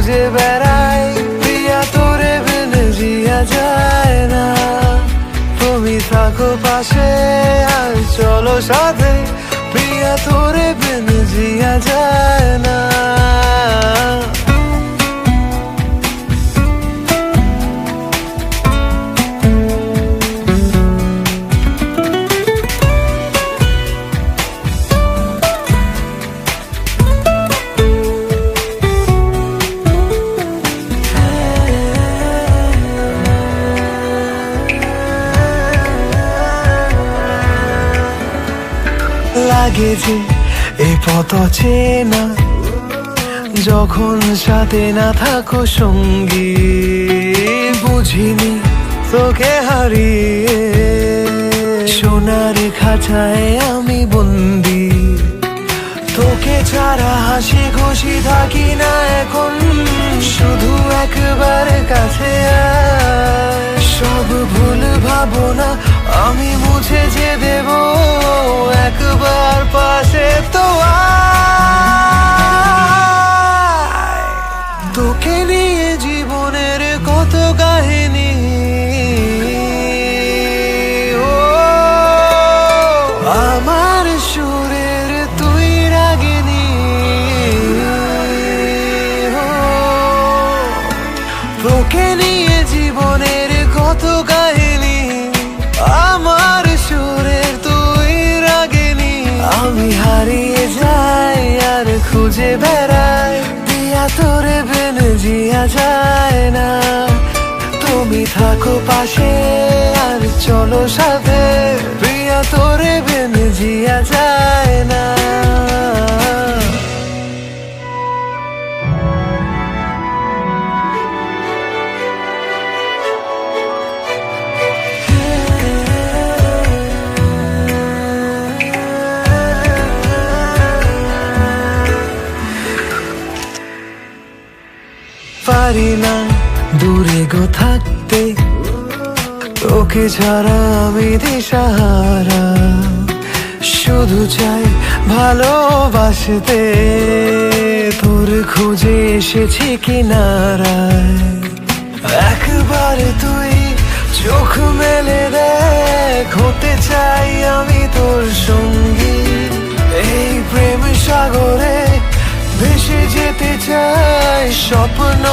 খুঁজে বেড়াই, প্রিয়া তোরে বিনে জিয়া যায় না। তুমি থাকো পাশে আর চলো সাথে, প্রিয়া তোরে বিনে জিয়া যায় না। লাগে যে এই পথ চেনা, যখন সাথে না থাকো সঙ্গী। বুঝিনি তোকে হারিয়ে সোনার খাঁচায় আমি বন্দি। তোকে ছাড়া হাসি খুশি থাকি না এখন, শুধু একবার কাছে আয়। সব ভুল ভাবনা আমি মুছে যে দেব, একবার পাশে তো আয়। তোকে নিয়ে জীবনের কত কাহিনী, ও আমার সুরের তুই রাগিনী। তোকে নিয়ে জীবনের কত কাহিনী, আমার সুরের তুই রাগিনী। আমি হারিয়ে যাই আর খুঁজে বেড়াই, প্রিয়া তোরে বিনে জিয়া যায় না। তুমি থাকো পাশে আর চলো সাথে, প্রিয়া তোরে বিনে জিয়া যায় না। পারি না দূরে গো থাকতে, তোকে ছাড়া আমি দিশাহারা। শুধু চাই ভালোবাসতে, তোর খুঁজে এসেছি কিনারায়। একবার তুই চোখ মেলে দেখ, হতে চাই আমি তোর সঙ্গী। এই প্রেম সাগরে ভেসে যেতে চাই, স্বপ্ন